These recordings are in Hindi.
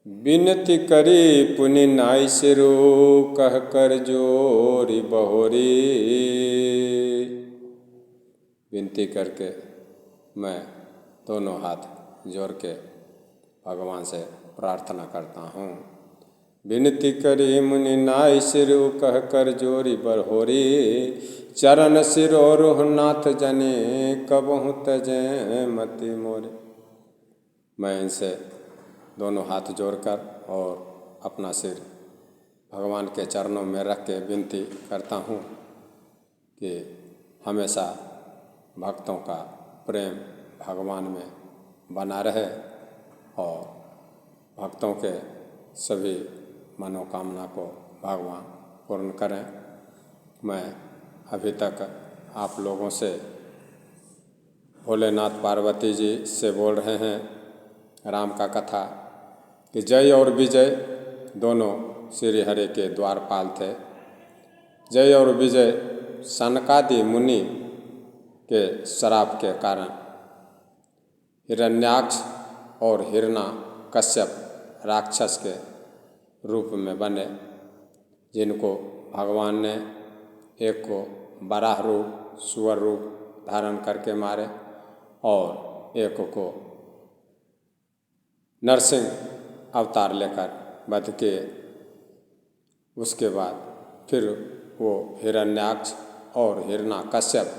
बिनती करी पुनि नाई सिरु कह कर जोरी बहोरी। विनती करके मैं दोनों हाथ जोड़ के भगवान से प्रार्थना करता हूँ। बिनती करी मुनि नाई सिरु कह कर जोरी बहोरी। चरण सिरोरुह नाथ जने कबहु तजै मति मोरे। मैं इनसे दोनों हाथ जोड़कर और अपना सिर भगवान के चरणों में रख के विनती करता हूँ कि हमेशा भक्तों का प्रेम भगवान में बना रहे और भक्तों के सभी मनोकामना को भगवान पूर्ण करें। मैं अभी तक आप लोगों से भोलेनाथ पार्वती जी से बोल रहे हैं राम का कथा कि जय और विजय दोनों श्री हरि के द्वारपाल थे। जय और विजय सनकादि मुनि के श्राप के कारण हिरण्याक्ष और हिरण्यकश्यप राक्षस के रूप में बने, जिनको भगवान ने एक को वराह रूप सुअर रूप धारण करके मारे और एक को नरसिंह अवतार लेकर वध किए। उसके बाद फिर वो हिरण्याक्ष और हिरण्यकश्यप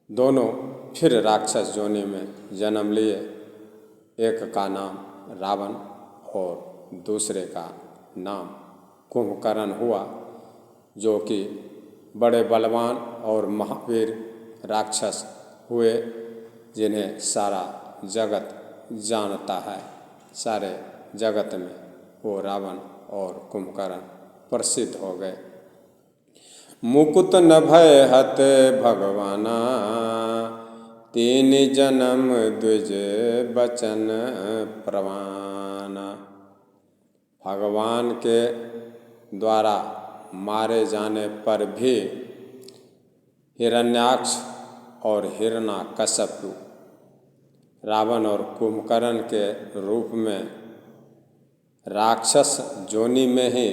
दोनों फिर राक्षस योनि में जन्म लिए। एक का नाम रावण और दूसरे का नाम कुंभकर्ण हुआ, जो कि बड़े बलवान और महावीर राक्षस हुए, जिन्हें सारा जगत जानता है। सारे जगत में वो रावण और कुंभकर्ण प्रसिद्ध हो गए। मुकुत न भय हत भगवाना, तीन जन्म द्विज बचन प्रवाना। भगवान के द्वारा मारे जाने पर भी हिरण्याक्ष और हिरण्यकश्यप रावण और कुंभकर्ण के रूप में राक्षस योनि में ही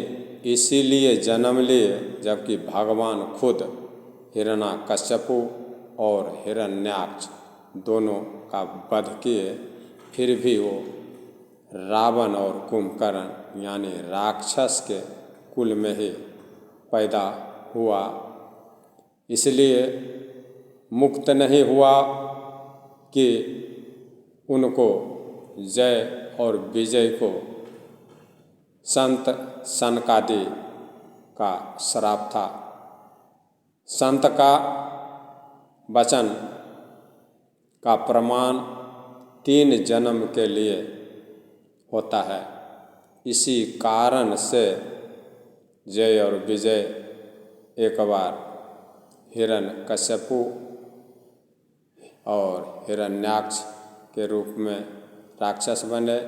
इसीलिए जन्म लिए, जबकि भगवान खुद हिरण्यकश्यप और हिरण्याक्ष दोनों का वध किए, फिर भी वो रावण और कुंभकर्ण यानी राक्षस के कुल में ही पैदा हुआ। इसलिए मुक्त नहीं हुआ कि उनको जय और विजय को संत सनकादि का श्राप था। संत का वचन का प्रमाण 3 जन्म के लिए होता है। इसी कारण से जय और विजय एक बार हिरण्यकश्यप और हिरण्याक्ष के रूप में राक्षस बने,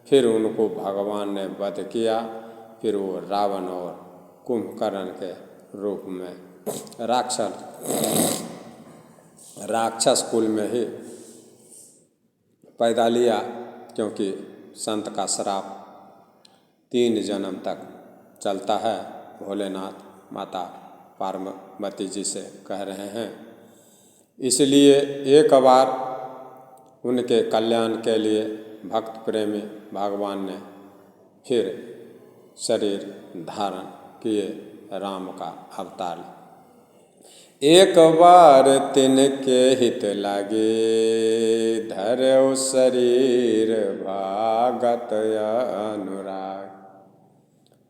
फिर उनको भगवान ने वध किया, फिर वो रावण और कुंभकर्ण के रूप में राक्षस कुल में ही पैदा लिया, क्योंकि संत का श्राप 3 जन्म तक चलता है। भोलेनाथ माता पार्वती जी से कह रहे हैं। इसलिए एक बार उनके कल्याण के लिए भक्त प्रेमी भगवान ने फिर शरीर धारण किए, राम का अवतार। एक बार तिनके हित लागे, धर्यो शरीर भागत अनुराग।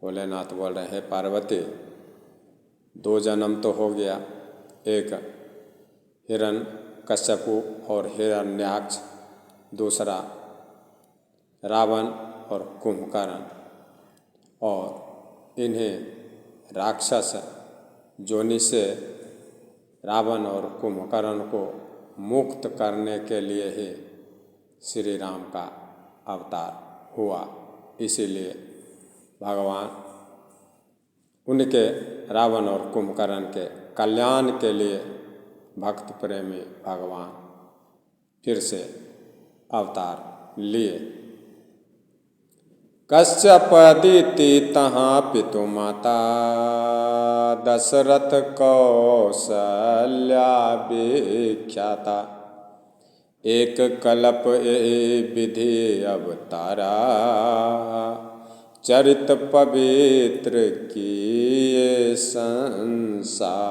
भोलेनाथ बोल रहे हैं पार्वती, 2 जन्म तो हो गया, एक हिरण्यकश्यप और हिरण्याक्ष, दूसरा रावण और कुंभकर्ण, और इन्हें राक्षस योनि से रावण और कुंभकर्ण को मुक्त करने के लिए ही श्री राम का अवतार हुआ। इसीलिए भगवान उनके रावण और कुंभकर्ण के कल्याण के लिए भक्त प्रेमी भगवान फिर से अवतार लिए। कश्यप अदिति तहाँ पितु माता दशरथ कौशल्या विख्याता। एक कल्प ए विधि अवतारा चरित पवित्र किए संसारा।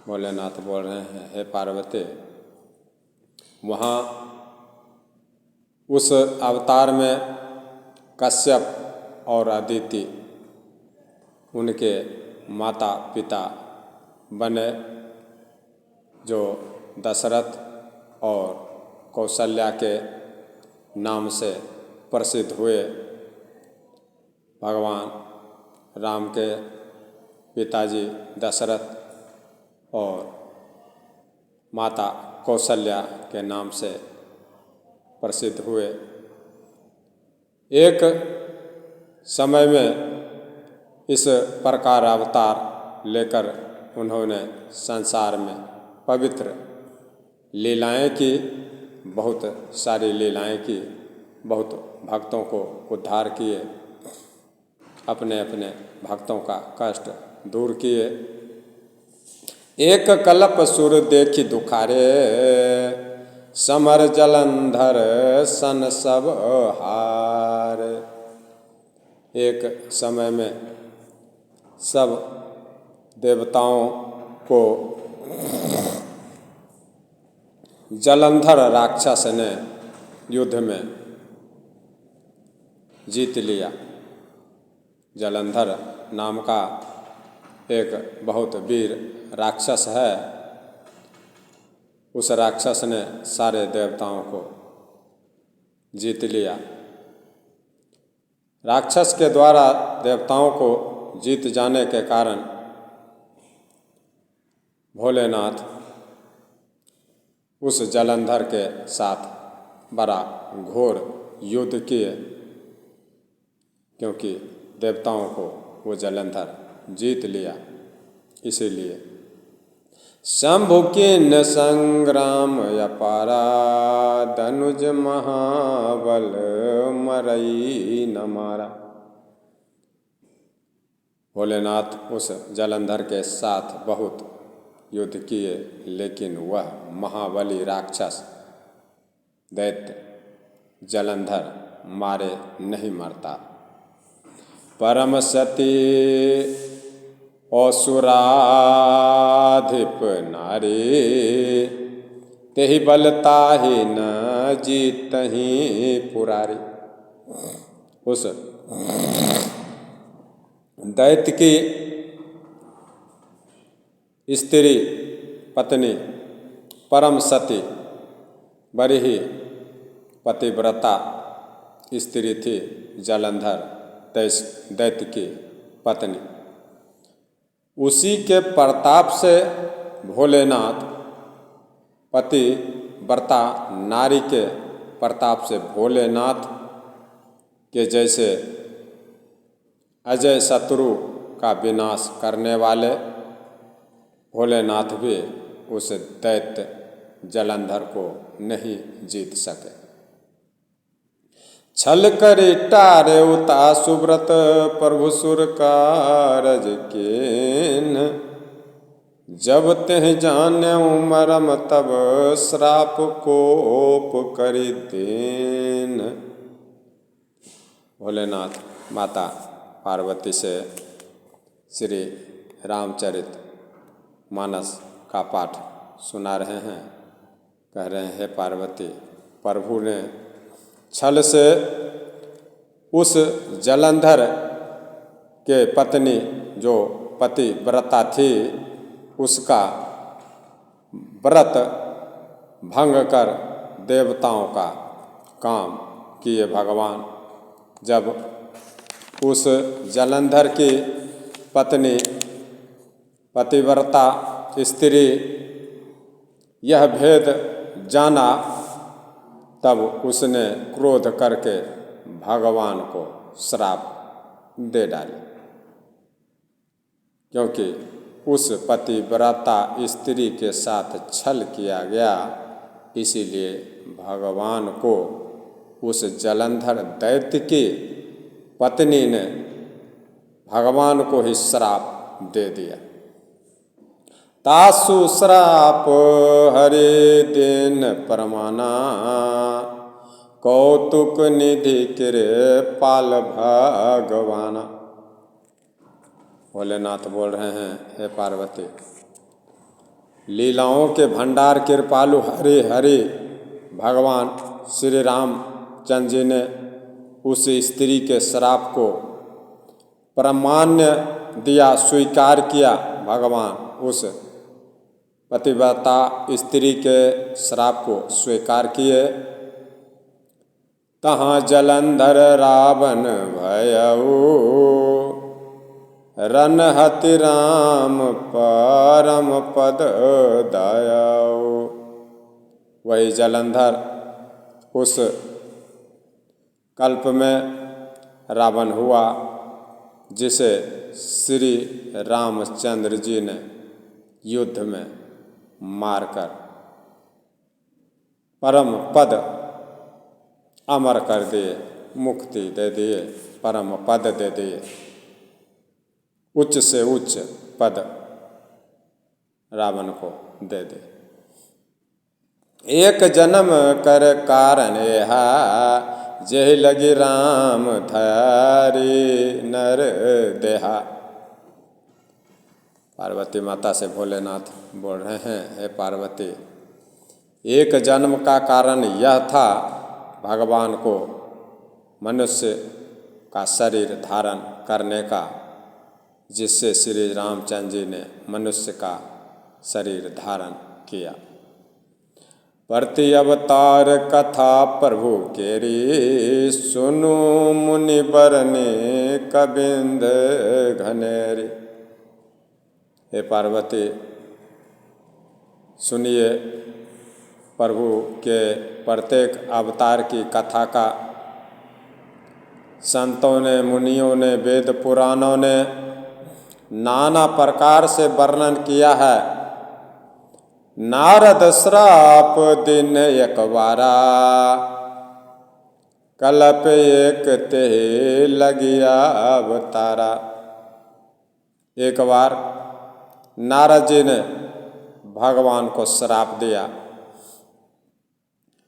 भोलेनाथ बोल रहे हैं, हे पार्वती, वहाँ उस अवतार में कश्यप और अदिति उनके माता पिता बने, जो दशरथ और कौशल्या के नाम से प्रसिद्ध हुए। भगवान राम के पिताजी दशरथ और माता कौशल्या के नाम से प्रसिद्ध हुए। एक समय में इस प्रकार अवतार लेकर उन्होंने संसार में पवित्र लीलाएं की, बहुत सारी लीलाएं की, बहुत भक्तों को उद्धार किए, अपने अपने भक्तों का कष्ट दूर किए। एक कल्प सुर देखी दुखारे समर जलंधर सन सब हार। एक समय में सब देवताओं को जलंधर राक्षस ने युद्ध में जीत लिया। जलंधर नाम का एक बहुत वीर राक्षस है। उस राक्षस ने सारे देवताओं को जीत लिया। राक्षस के द्वारा देवताओं को जीत जाने के कारण भोलेनाथ उस जलंधर के साथ बड़ा घोर युद्ध किए, क्योंकि देवताओं को वो जलंधर जीत लिया। इसीलिए शंभु किन्न संग्राम अपारा धनुज महाबल मरई न मारा। भोलेनाथ उस जलंधर के साथ बहुत युद्ध किए, लेकिन वह महाबली राक्षस दैत्य जलंधर मारे नहीं मरता। परम सती असुराधिप नारी तेहि बलता ही न जीतहि पुरारी। उस दैत्य की स्त्री पत्नी परम सती बड़ी ही पतिव्रता स्त्री थी, जलंधर दैत्य की पत्नी। उसी के प्रताप से भोलेनाथ पतिव्रता नारी के प्रताप से भोलेनाथ के जैसे अजय शत्रु का विनाश करने वाले भोलेनाथ भी उस दैत्य जलंधर को नहीं जीत सके। छल करि टारे उता सुव्रत प्रभु सुर कारज केन। जब तेह जान्यउ मरम तब श्राप कोप करि देन। भोलेनाथ माता पार्वती से श्री रामचरित मानस का पाठ सुना रहे हैं। कह रहे हैं, हे पार्वती, प्रभु ने छल से उस जलंधर के पत्नी जो पतिव्रता थी उसका व्रत भंग कर देवताओं का काम किए भगवान। जब उस जलंधर की पत्नी पतिव्रता स्त्री यह भेद जाना, तब उसने क्रोध करके भगवान को श्राप दे डाली, क्योंकि उस पतिव्रता स्त्री के साथ छल किया गया। इसीलिए भगवान को उस जलंधर दैत्य की पत्नी ने भगवान को ही श्राप दे दिया। तासु श्राप हरे दिन परमाना, कौतुक निधि किरे पाल भगवाना। भोलेनाथ बोल रहे हैं, हे पार्वती, लीलाओं के भंडार कृपालु हरे हरे भगवान श्री रामचंद्र जी ने उस स्त्री के श्राप को प्रमाण्य दिया, स्वीकार किया। भगवान उस पतिव्रता स्त्री के श्राप को स्वीकार किए। तहाँ जलंधर रावण भयऊ, रनहति राम परम पद दयाऊ। वही जलंधर उस कल्प में रावण हुआ, जिसे श्री रामचंद्र जी ने युद्ध में मारकर परम पद अमर कर दिए, मुक्ति दे दिए, परम पद दे दिए, उच्च से उच्च पद रावण को दे दिए। एक जन्म कर कारण यह, जय लगी राम धारी नर देहा। पार्वती माता से भोलेनाथ बोल रहे हैं, हे पार्वती, एक जन्म का कारण यह था भगवान को मनुष्य का शरीर धारण करने का, जिससे श्री रामचंद्र जी ने मनुष्य का शरीर धारण किया। प्रति अवतार कथा प्रभु केरी, सुनु मुनि बरने कबिंद घनेरी। हे पार्वती, सुनिए प्रभु के प्रत्येक अवतार की कथा का संतों ने, मुनियों ने, वेद पुराणों ने नाना प्रकार से वर्णन किया है। नारद श्राप दिन एक बारा, कल्प एक ते लगिया अवतारा। एक बार नारद जी ने भगवान को श्राप दिया,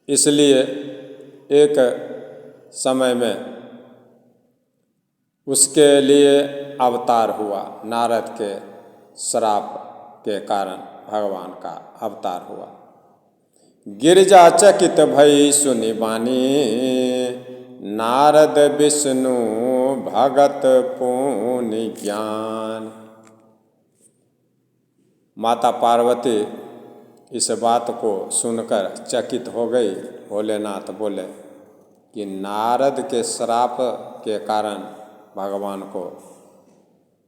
इसलिए एक समय में उसके लिए अवतार हुआ। नारद के श्राप के कारण भगवान का अवतार हुआ। गिरिजा चकित भई सुनि बानी, नारद विष्णु भगत पुनि ज्ञान। माता पार्वती इस बात को सुनकर चकित हो गई। भोलेनाथ बोले कि नारद के श्राप के कारण भगवान को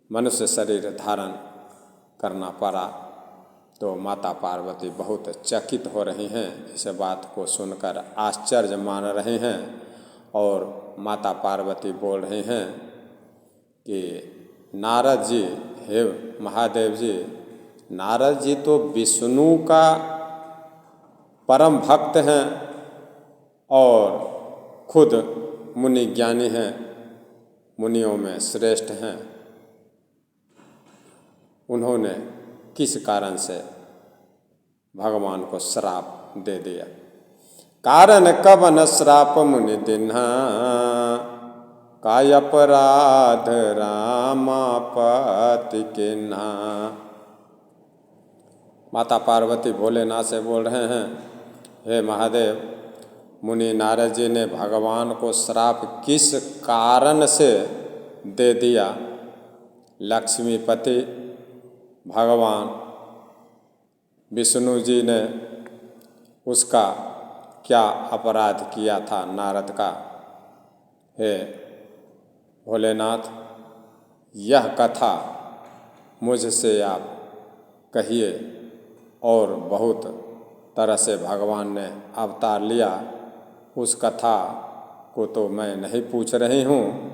मनुष्य शरीर धारण करना पड़ा। तो माता पार्वती बहुत चकित हो रही हैं, इस बात को सुनकर आश्चर्य मान रहे हैं। और माता पार्वती बोल रहे हैं कि नारद जी, हे महादेव जी, नारद जी तो विष्णु का परम भक्त हैं और खुद मुनि ज्ञानी हैं, मुनियों में श्रेष्ठ हैं। उन्होंने किस कारण से भगवान को श्राप दे दिया? कारण कवन श्राप मुनि दिन्हा, काय अपराध रामापति किन्हा। माता पार्वती भोलेनाथ से बोल रहे हैं, हे महादेव, मुनि नारद जी ने भगवान को श्राप किस कारण से दे दिया? लक्ष्मीपति भगवान विष्णु जी ने उसका क्या अपराध किया था नारद का? हे भोलेनाथ, यह कथा मुझसे आप कहिए। और बहुत तरह से भगवान ने अवतार लिया, उस कथा को तो मैं नहीं पूछ रही हूँ,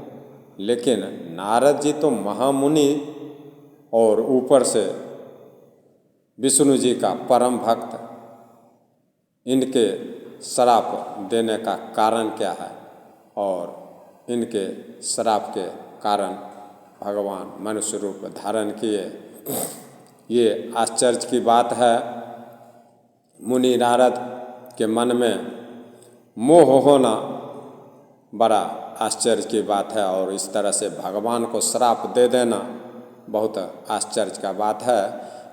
लेकिन नारद जी तो महामुनि और ऊपर से विष्णु जी का परम भक्त, इनके श्राप देने का कारण क्या है और इनके श्राप के कारण भगवान मनुष्य रूप धारण किए। ये आश्चर्य की बात है। मुनि नारद के मन में मोह होना बड़ा आश्चर्य की बात है और इस तरह से भगवान को श्राप दे देना बहुत आश्चर्य का बात है।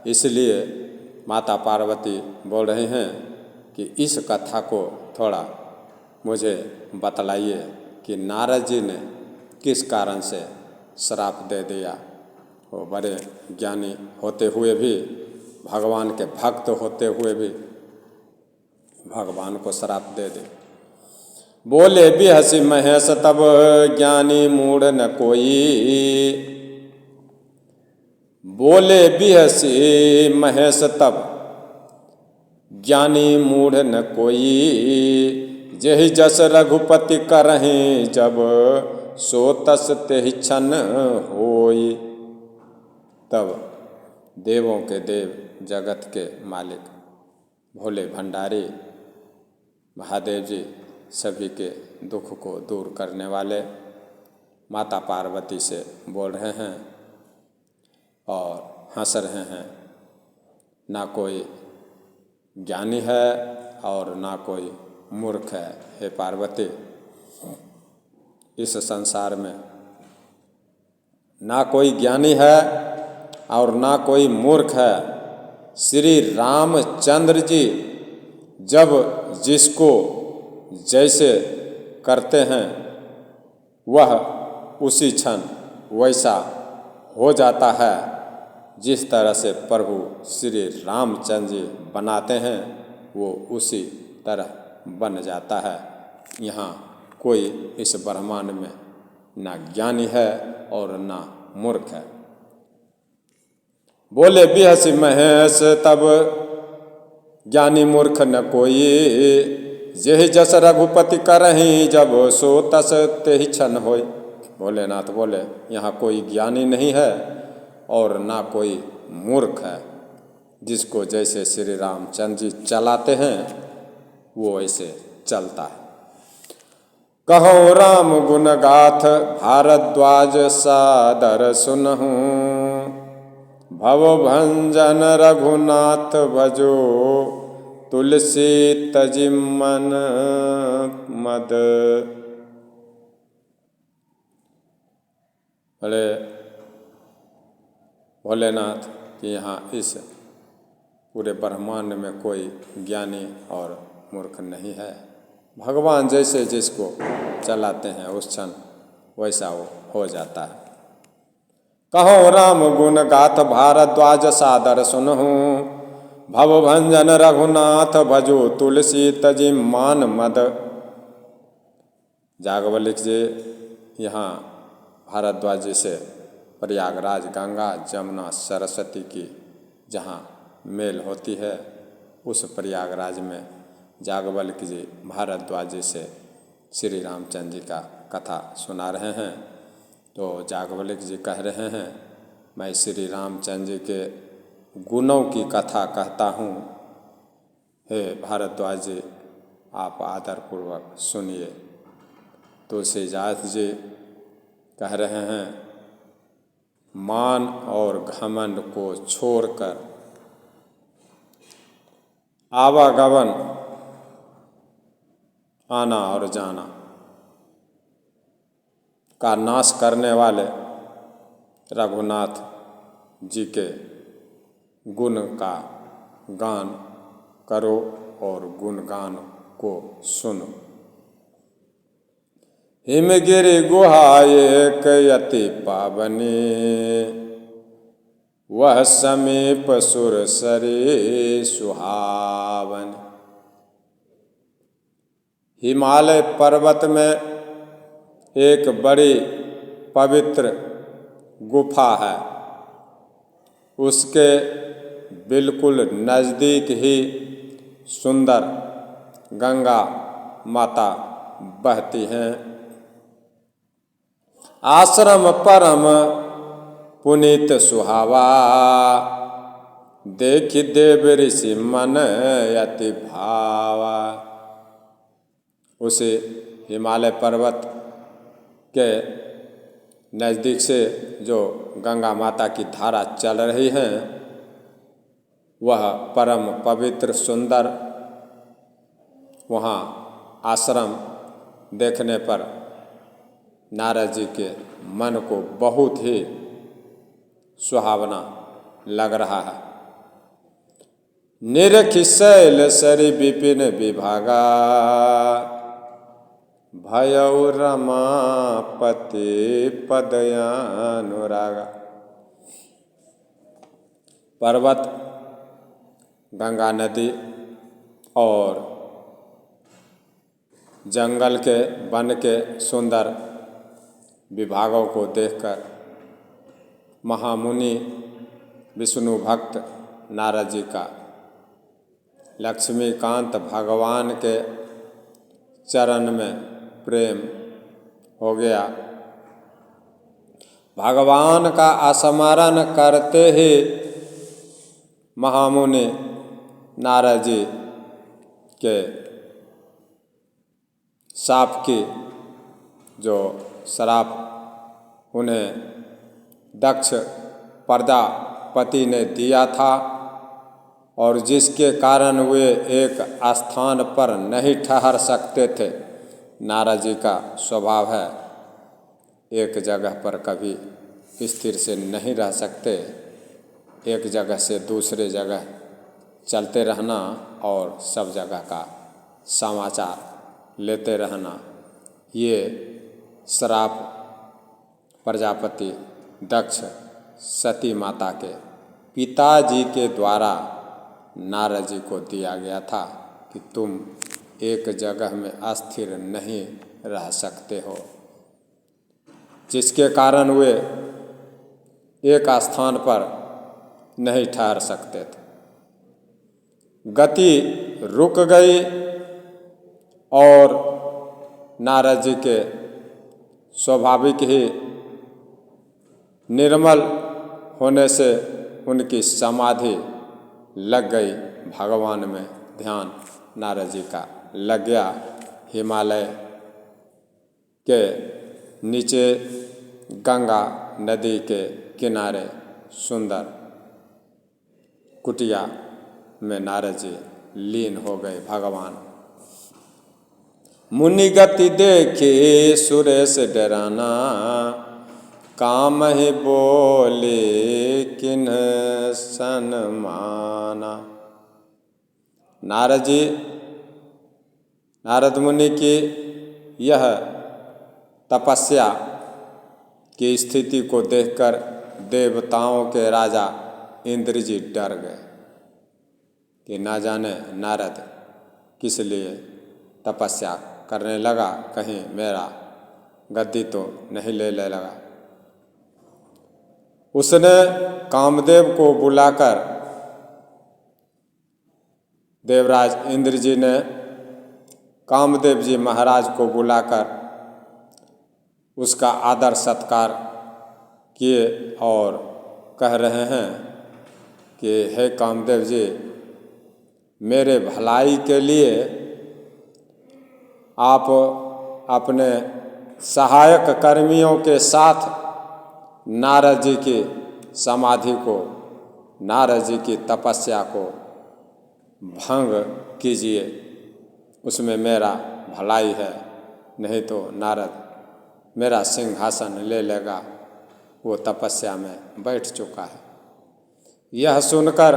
इसलिए माता पार्वती बोल रही हैं कि इस कथा को थोड़ा मुझे बतलाइए कि नारद जी ने किस कारण से श्राप दे दिया। वो बड़े ज्ञानी होते हुए भी, भगवान के भक्त होते हुए भी भगवान को श्राप दे दे। बोले बिहसी महेश तब ज्ञानी मूढ़ न कोई। बोले बिहसी महेश तब ज्ञानी मूढ़ न कोई। जेहि जस रघुपति करहीं जब सो तस तेहि छन होई। तब देवों के देव जगत के मालिक भोले भंडारी महादेव जी, सभी के दुख को दूर करने वाले, माता पार्वती से बोल रहे हैं और हंस रहे हैं। ना कोई ज्ञानी है और ना कोई मूर्ख है। हे पार्वती, इस संसार में ना कोई ज्ञानी है और ना कोई मूर्ख है। श्री रामचंद्र जी जब जिसको जैसे करते हैं वह उसी क्षण वैसा हो जाता है। जिस तरह से प्रभु श्री रामचंद्र जी बनाते हैं वो उसी तरह बन जाता है। यहाँ कोई इस ब्रह्मांड में ना ज्ञानी है और ना मूर्ख है। बोले बिहसी महेश तब ज्ञानी मूर्ख न कोई। जेहि जस रघुपति करहीं जब सो तस तेहि छन होय। भोलेनाथ बोले यहाँ कोई ज्ञानी नहीं है और ना कोई मूर्ख है। जिसको जैसे श्री रामचंद्र जी चलाते हैं वो ऐसे चलता है। कहो राम गुण गाथ भारद्वाज सादर सुनहूँ। भव भंजन रघुनाथ भजो तुलसी तजि मन मद। बड़े भोलेनाथ कि यहाँ इस पूरे ब्रह्मांड में कोई ज्ञानी और मूर्ख नहीं है। भगवान जैसे जिसको चलाते हैं उस क्षण वैसा वो हो जाता है। कहो राम गुण गाथ भारद्वाज सादर सुनहूँ। भव भंजन रघुनाथ भजो तुलसी तजि मान मद। जागवल्क जी यहाँ भारद्वाज जी से प्रयागराज गंगा जमुना सरस्वती की जहाँ मेल होती है उस प्रयागराज में जागवल्क जी भारद्वाज जी से श्री रामचंद्र जी का कथा सुना रहे हैं। तो जागवल्क जी कह रहे हैं मैं श्री रामचंद्र जी के गुणों की कथा कहता हूँ। हे भारद्वाज जी आप आदरपूर्वक सुनिए। तुलसीदास जी कह रहे हैं मान और घमंड को छोड़कर आवागमन आना और जाना का नाश करने वाले रघुनाथ जी के गुण का गान करो और गुणगान को सुनो। हिमगिरि गुहा एक यति पावनी। वह समीप सुरसरी सुहावन। हिमालय पर्वत में एक बड़ी पवित्र गुफा है। उसके बिल्कुल नज़दीक ही सुंदर गंगा माता बहती हैं। आश्रम परम पुनीत सुहावा। देखि देव ऋषि मन यति भावा। उसे हिमालय पर्वत के नज़दीक से जो गंगा माता की धारा चल रही है, वह परम पवित्र सुंदर वहाँ आश्रम देखने पर नारद जी के मन को बहुत ही सुहावना लग रहा है। निरखि शैल सरि विपिन विभागा, भयउ रमापति पदयानुरागा। पर्वत, गंगा नदी और जंगल के वन के सुंदर विभागों को देखकर महामुनि विष्णु भक्त नारद जी का लक्ष्मीकांत भगवान के चरण में प्रेम हो गया। भगवान का स्मरण करते ही महामुनि नारद जी के साप की जो श्राप उन्हें दक्ष प्रजापति ने दिया था और जिसके कारण वे एक स्थान पर नहीं ठहर सकते थे। नारद जी का स्वभाव है एक जगह पर कभी स्थिर से नहीं रह सकते, एक जगह से दूसरे जगह चलते रहना और सब जगह का समाचार लेते रहना। ये श्राप प्रजापति दक्ष सती माता के पिताजी के द्वारा नारद जी को दिया गया था कि तुम एक जगह में अस्थिर नहीं रह सकते हो, जिसके कारण वे एक स्थान पर नहीं ठहर सकते थे। गति रुक गई और नारद जी के स्वाभाविक ही निर्मल होने से उनकी समाधि लग गई। भगवान में ध्यान नारद जी का लग गया। हिमालय के नीचे गंगा नदी के किनारे सुंदर कुटिया में नारद जी लीन हो गए। भगवान मुनि गति देखे सुरेश डराना, काम ही बोले किन्ह सन्माना। नारद मुनि की यह तपस्या की स्थिति को देखकर देवताओं के राजा इंद्र जी डर गए कि ना जाने नारद किस लिए तपस्या करने लगा, कहीं मेरा गद्दी तो नहीं ले लगा। उसने कामदेव को बुलाकर देवराज इंद्र जी ने कामदेव जी महाराज को बुलाकर उसका आदर सत्कार किए और कह रहे हैं कि हे कामदेव जी, मेरे भलाई के लिए आप अपने सहायक कर्मियों के साथ नारद जी की समाधि को, नारद जी की तपस्या को भंग कीजिए, उसमें मेरा भलाई है, नहीं तो नारद मेरा सिंहासन ले लेगा। वो तपस्या में बैठ चुका है। यह सुनकर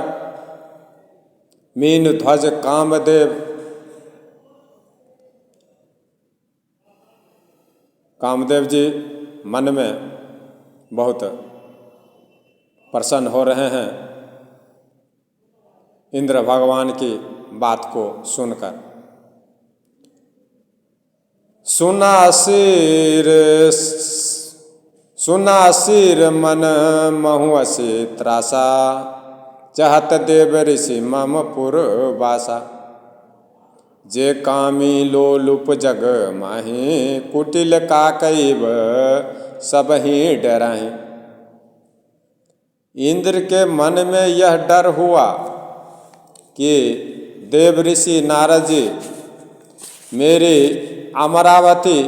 मीन ध्वज कामदेव जी मन में बहुत प्रसन्न हो रहे हैं इंद्र भगवान की बात को सुनकर। सुना सिर मन महुअसि त्रासा, चाहत देव ऋषि मम पुरवासा। जे कामी लोलुप जग माहि, कुटिल काकैव सब ही डराहि। इंद्र के मन में यह डर हुआ कि देव ऋषि नारद जी मेरी अमरावती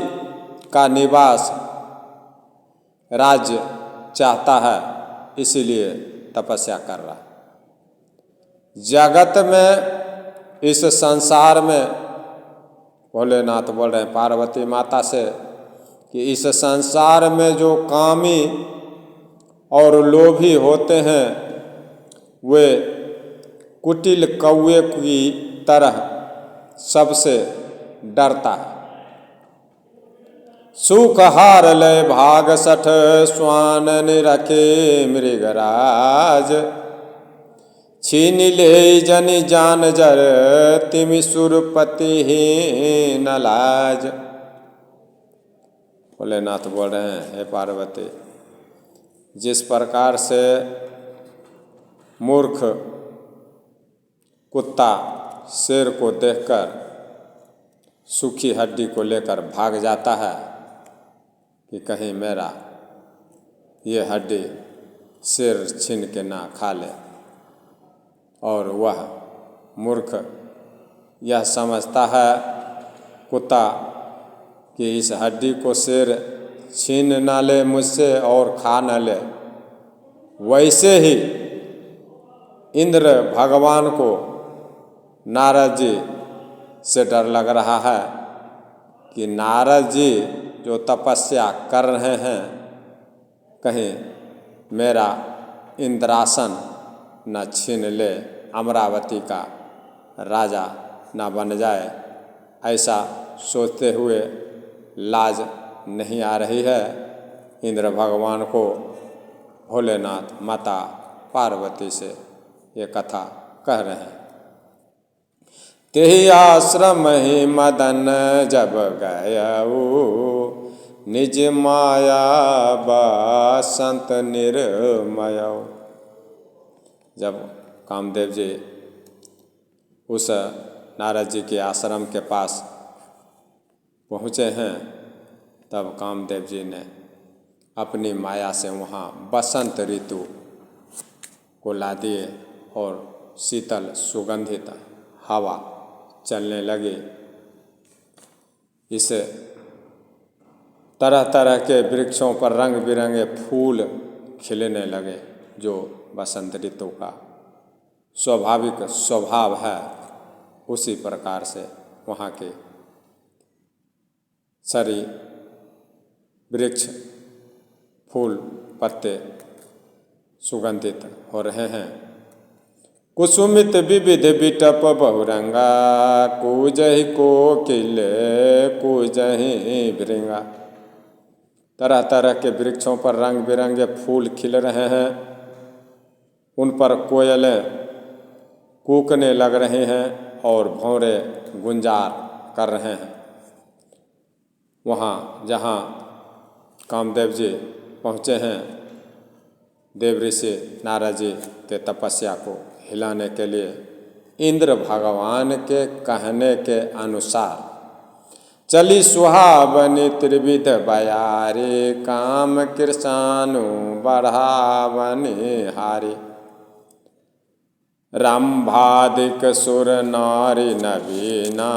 का निवास राज्य चाहता है, इसीलिए तपस्या कर रहा। जगत में, इस संसार में, भोलेनाथ बोल रहे हैं पार्वती माता से कि इस संसार में जो कामी और लोभी होते हैं वे कुटिल कौवे की तरह सबसे डरता है। सुख हार लय भाग सठ स्वान निरखे मृगराज, छीन ले जनि जान जर तिमि सुरपति न लाज। भोलेनाथ बोल रहे हैं हे पार्वती, जिस प्रकार से मूर्ख कुत्ता शेर को देखकर सूखी हड्डी को लेकर भाग जाता है कि कहीं मेरा ये हड्डी शेर छीन के ना खा ले, और वह मूर्ख यह समझता है कुत्ता कि इस हड्डी को शेर छीन ना ले मुझसे और खा न ले, वैसे ही इंद्र भगवान को नारद जी से डर लग रहा है कि नारद जी जो तपस्या कर रहे हैं कहीं मेरा इंद्रासन न छीन ले, अमरावती का राजा न बन जाए, ऐसा सोचते हुए लाज नहीं आ रही है इंद्र भगवान को। भोलेनाथ माता पार्वती से ये कथा कह रहे हैं। तेहि आश्रम ही मदन जब गयऊ, निज माया बसंत निर्मयऊ। जब कामदेव जी उस नारद जी के आश्रम के पास पहुँचे हैं, तब कामदेव जी ने अपनी माया से वहाँ बसंत ऋतु को ला दिए और शीतल सुगंधित हवा चलने लगी। इस तरह तरह के वृक्षों पर रंग बिरंगे फूल खिलने लगे, जो बसंत ऋतु का स्वाभाविक स्वभाव है। उसी प्रकार से वहाँ के सारी वृक्ष फूल पत्ते सुगंधित हो रहे हैं। कुसुमित विविध बिटप बहुरंगा, कूजहि कोकिल कूजहि भृंगा। तरह तरह के वृक्षों पर रंग बिरंगे फूल खिल रहे हैं, उन पर कोयलें कूकने लग रहे हैं और भौरे गुंजार कर रहे हैं। वहाँ जहाँ कामदेव जी पहुँचे हैं, देव ऋषि नारद जी के तपस्या को हिलाने के लिए इंद्र भगवान के कहने के अनुसार चली सुहावनी त्रिविध बयारी, काम कृषानु बढ़ावनी हारी। रंभादिक सुर नारी नवीना,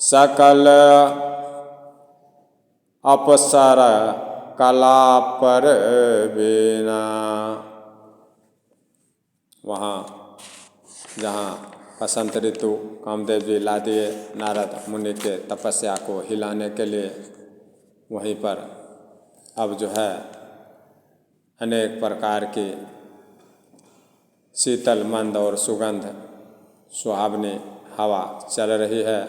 सकल अपसर कला पर बीना। वहाँ जहाँ बसंत ऋतु कामदेव जी ला दिए नारद मुनि के तपस्या को हिलाने के लिए, वहीं पर अब जो है अनेक प्रकार की शीतल मंद और सुगंध सुहावनी हवा चल रही है।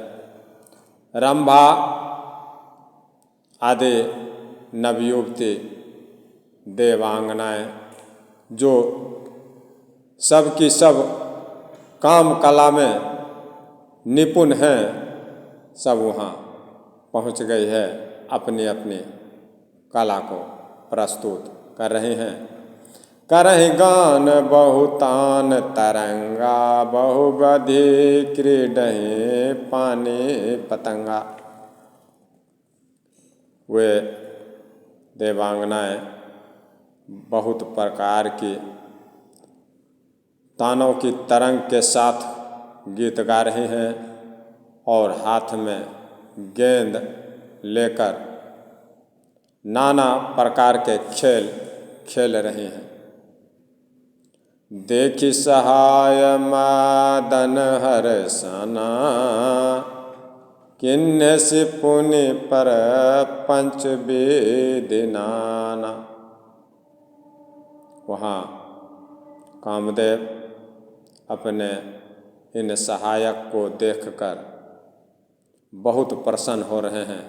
रंभा आदि नवयुवती देवांगनाएं जो सब की सब काम कला में निपुण हैं, सब वहाँ पहुँच गई है, अपनी अपनी कला को प्रस्तुत कर रहे हैं। करहि गान बहुतान तरंगा, बहुबधि क्रीडहि पानी पतंगा। वे देवांगनाएं बहुत प्रकार की तानों की तरंग के साथ गीत गा रहे हैं और हाथ में गेंद लेकर नाना प्रकार के खेल खेल रही हैं। देखि सहाय मदन हर्षना, किन्ने से पुनि पर पंच विधिनाना। वहाँ कामदेव अपने इन सहायक को देखकर बहुत प्रसन्न हो रहे हैं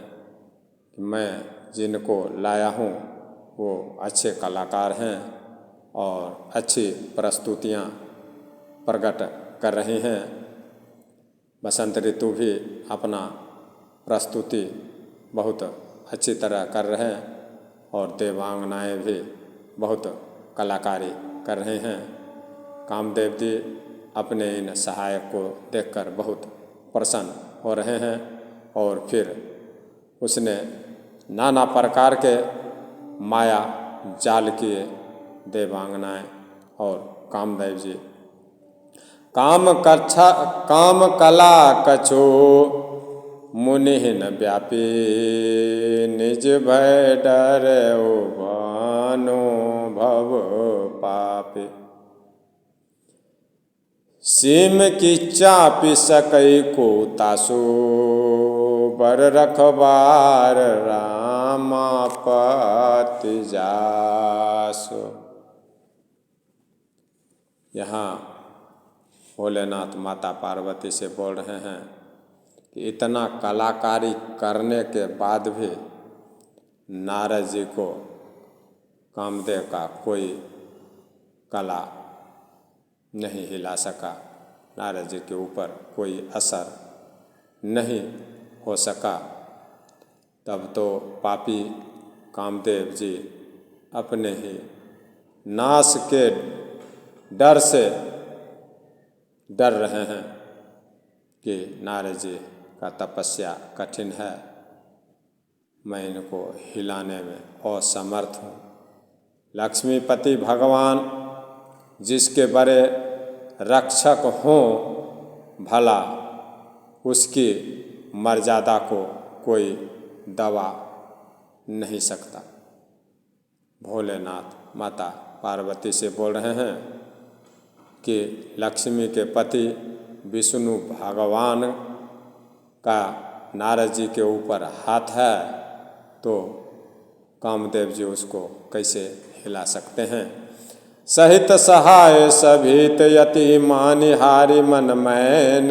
कि मैं जिनको लाया हूँ वो अच्छे कलाकार हैं और अच्छी प्रस्तुतियाँ प्रकट कर रही हैं। बसंत ऋतु भी अपना प्रस्तुति बहुत अच्छी तरह कर रहे हैं और देवांगनाएँ भी बहुत कलाकारी कर रहे हैं। कामदेव जी अपने इन सहायक को देखकर बहुत प्रसन्न हो रहे हैं और फिर उसने नाना प्रकार के माया जाल किए देवांगनाएँ और कामदेव जी। काम कला कछो मुनिहिन व्यापी, निज भय डर भानु भव पापी। सीम की चापी सकई को तासो, बर रखबार रामापति जासो। यहाँ भोलेनाथ माता पार्वती से बोल रहे हैं कि इतना कलाकारी करने के बाद भी नारद जी को कामदेव का कोई कला नहीं हिला सका, नारद जी के ऊपर कोई असर नहीं हो सका। तब तो पापी कामदेव जी अपने ही नाश के डर से डर रहे हैं कि नारद जी का तपस्या कठिन है, मैं इनको हिलाने में असमर्थ हूँ। लक्ष्मीपति भगवान जिसके बड़े रक्षक हों, भला उसकी मर्यादा को कोई दबा नहीं सकता। भोलेनाथ माता पार्वती से बोल रहे हैं कि लक्ष्मी के पति विष्णु भगवान का नारद जी के ऊपर हाथ है, तो कामदेव जी उसको कैसे हिला सकते हैं। सहित सहाय सभित यति मानिहारी मन मैन,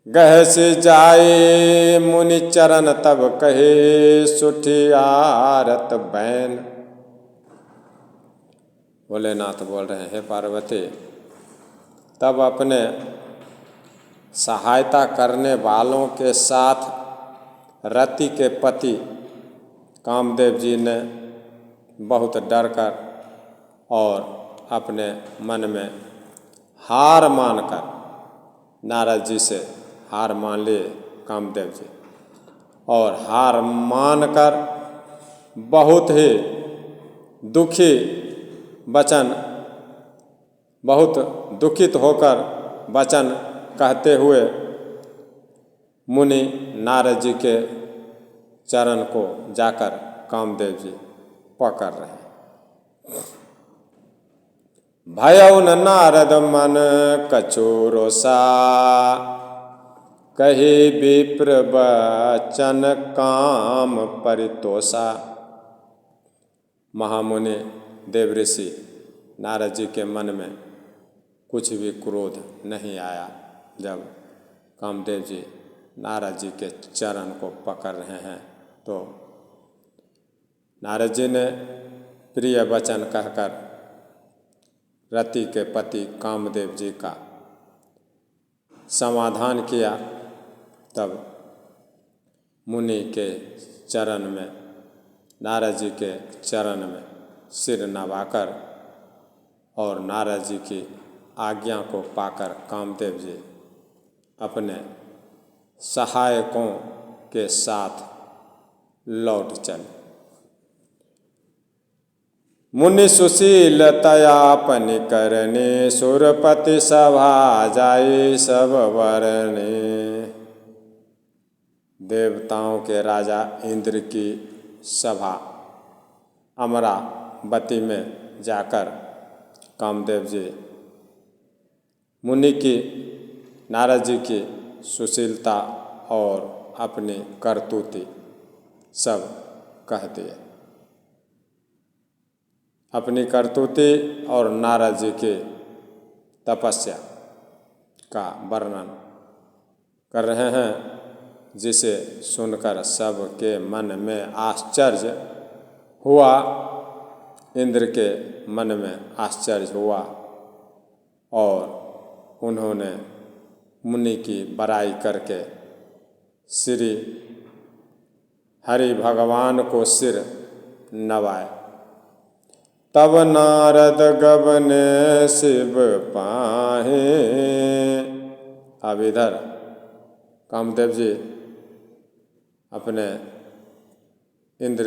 गह से जाए मुनि चरण तब कहे सुठियारत बैन। भोलेनाथ बोल रहे हैं, हे पार्वती, तब अपने सहायता करने वालों के साथ रति के पति कामदेव जी ने बहुत डर कर और अपने मन में हार मानकर नारद जी से हार मान लिए कामदेव जी, और हार मानकर बहुत ही दुखी वचन, बहुत दुखित होकर वचन कहते हुए मुनि नारद जी के चरण को जाकर कामदेव जी पकड़ रहे हैं। भयउ न नारद मन कछोरोसा, कही विप्र वचन काम परितोषा। महामुनि देवऋषि नारद जी के मन में कुछ भी क्रोध नहीं आया जब कामदेव जी नारद जी के चरण को पकड़ रहे हैं। तो नारद जी ने प्रिय वचन कहकर रति के पति कामदेव जी का समाधान किया। तब मुनि के चरण में, नारद जी के चरण में सिर नवाकर और नारद जी की आज्ञा को पाकर कामदेव जी अपने सहायकों के साथ लौट चले। मुनि सुशीलतयापनि करने, सुरपति सभा जाई सब वरने। देवताओं के राजा इंद्र की सभा अमरावती में जाकर कामदेव जी मुनि की, नारद जी की सुशीलता और अपनी करतूती सब कह दिए। अपनी करतूती और नारद जी की तपस्या का वर्णन कर रहे हैं, जिसे सुनकर सबके मन में आश्चर्य हुआ। इंद्र के मन में आश्चर्य हुआ और उन्होंने मुनि की बड़ाई करके श्री हरि भगवान को सिर नवाए। तब नारद गबने शिव पाहे। अब इधर कामदेव जी अपने इंद्र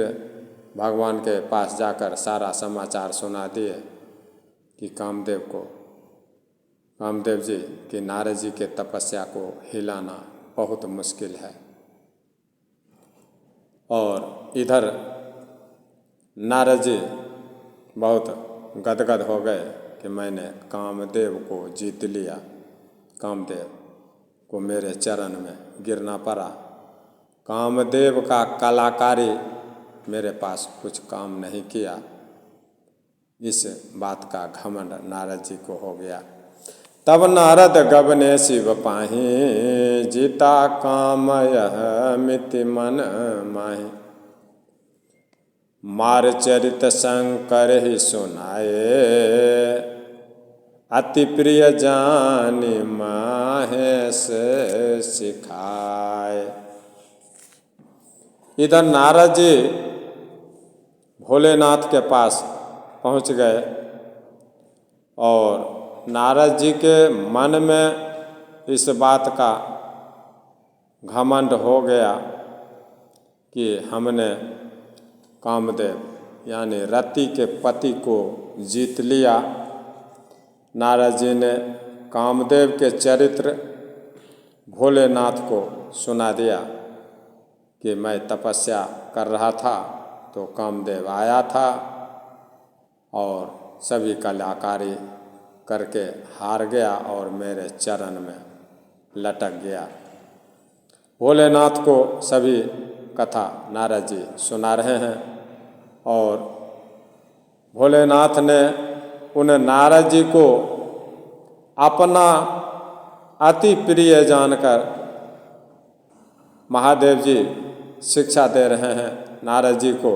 भगवान के पास जाकर सारा समाचार सुना दिए कि कामदेव जी कि नारद जी के तपस्या को हिलाना बहुत मुश्किल है। और इधर नारद जी बहुत गदगद हो गए कि मैंने कामदेव को जीत लिया, कामदेव को मेरे चरण में गिरना पड़ा। कामदेव का कलाकारी मेरे पास कुछ काम नहीं किया। इस बात का घमंड नारद जी को हो गया। तब नारद गबने शिव पाहि, जीता काम यह मिति मन माहि। मार चरित शंकर ही सुनाए, अति प्रिय जानि माहेश सिखाए। इधर नारद जी भोलेनाथ के पास पहुंच गए और नारद जी के मन में इस बात का घमंड हो गया कि हमने कामदेव यानी रति के पति को जीत लिया। नारद जी ने कामदेव के चरित्र भोलेनाथ को सुना दिया कि मैं तपस्या कर रहा था तो कामदेव आया था और सभी कलाकारी करके हार गया और मेरे चरण में लटक गया। भोलेनाथ को सभी कथा नारद जी सुना रहे हैं और भोलेनाथ ने उन नारद जी को अपना अति प्रिय जानकर महादेव जी शिक्षा दे रहे हैं। नारद जी को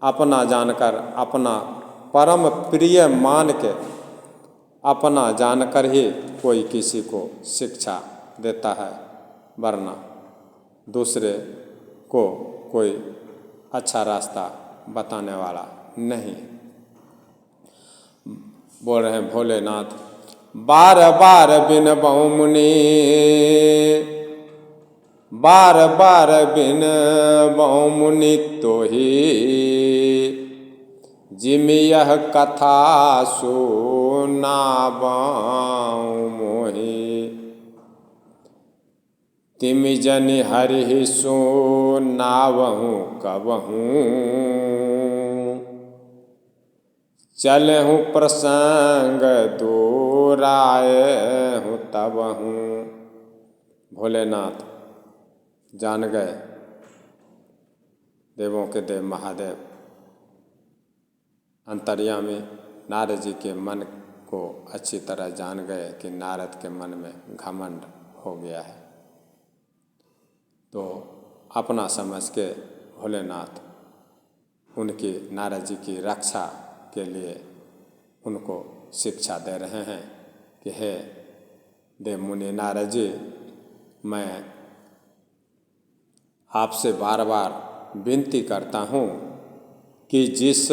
अपना जानकर, अपना परम प्रिय मान के, अपना जानकर ही कोई किसी को शिक्षा देता है, वरना दूसरे को कोई अच्छा रास्ता बताने वाला नहीं। बोल रहे हैं भोलेनाथ, बार बार बिन बहु मुनि, बार बार बिन बहु मुनि तो ही, जिम यह कथा सुनावऊँ मोहि। तिम जनि हरि सुनावहूँ कबहूँ, चलहूँ प्रसंग दोरायहूँ तबहूँ। भोलेनाथ जान गए, देवों के देव महादेव अंतर्यामी नारद जी के मन को अच्छी तरह जान गए कि नारद के मन में घमंड हो गया है। तो अपना समझ के भोलेनाथ उनकी, नारद जी की रक्षा के लिए उनको शिक्षा दे रहे हैं कि हे देव मुनि नारद जी, मैं आपसे बार बार विनती करता हूँ कि जिस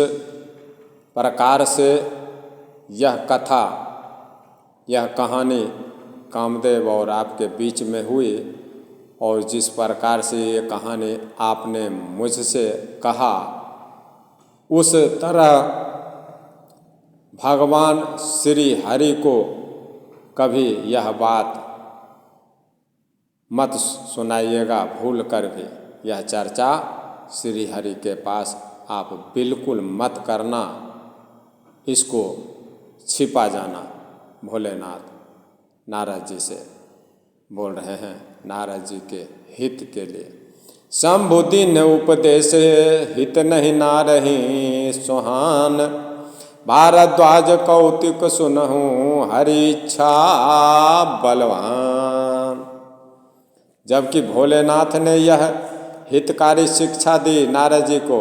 प्रकार से यह कथा, यह कहानी कामदेव और आपके बीच में हुई और जिस प्रकार से ये कहानी आपने मुझसे कहा, उस तरह भगवान श्री हरि को कभी यह बात मत सुनाइएगा भूल कर भी, यह चर्चा श्री हरि के पास आप बिल्कुल मत करना, इसको छिपा जाना। भोलेनाथ नारद जी से बोल रहे हैं, नारद जी के हित के लिए। शंभु दीन उपदेश हित नहीं नारही सुहान, भारद्वाज कौतिक सुनहूँ हरि इच्छा बलवान। जबकि भोलेनाथ ने यह हितकारी शिक्षा दी नारद जी को,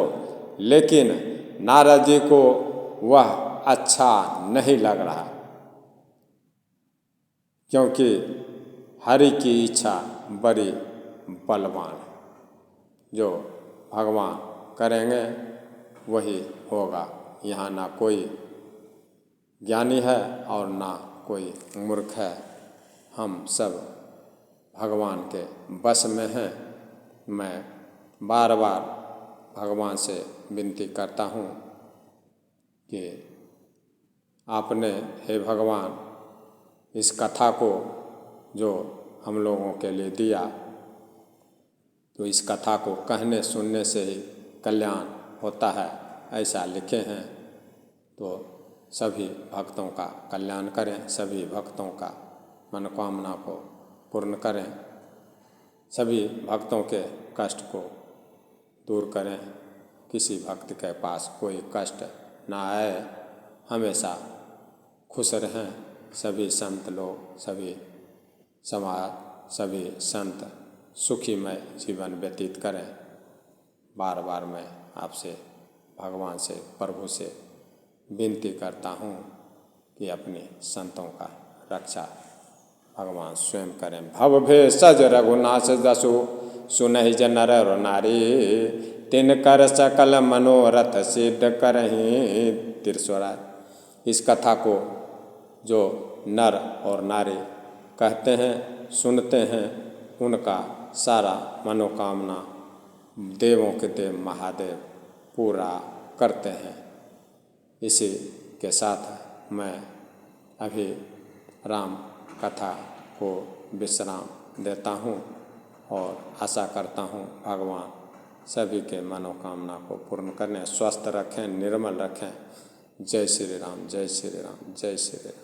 लेकिन नारद जी को वह अच्छा नहीं लग रहा, क्योंकि हरि की इच्छा बड़ी बलवान है। जो भगवान करेंगे वही होगा। यहाँ ना कोई ज्ञानी है और ना कोई मूर्ख है, हम सब भगवान के बस में हैं। मैं बार बार भगवान से विनती करता हूँ कि आपने हे भगवान इस कथा को जो हम लोगों के लिए दिया, तो इस कथा को कहने सुनने से ही कल्याण होता है, ऐसा लिखे हैं। तो सभी भक्तों का कल्याण करें, सभी भक्तों का मनोकामना को पूर्ण करें, सभी भक्तों के कष्ट को दूर करें, किसी भक्त के पास कोई कष्ट ना आए, हमेशा खुश रहें। सभी संत लोग, सभी समाज, सभी संत सुखीमय जीवन व्यतीत करें। बार बार मैं आपसे भगवान से, प्रभु से विनती करता हूँ कि अपने संतों का रक्षा भगवान स्वयं करें। भव भे सज रघुनाथ जसु सुनहि जन नर और नारी, तिन कर सकल मनोरथ सिद्ध करहि त्रिस्वरा। इस कथा को जो नर और नारी कहते हैं, सुनते हैं, उनका सारा मनोकामना देवों के देव महादेव पूरा करते हैं। इसी के साथ मैं अभी राम कथा को विश्राम देता हूँ और आशा करता हूँ भगवान सभी के मनोकामना को पूर्ण करने, स्वस्थ रखें, निर्मल रखें। जय श्री राम, जय श्री राम, जय श्री राम।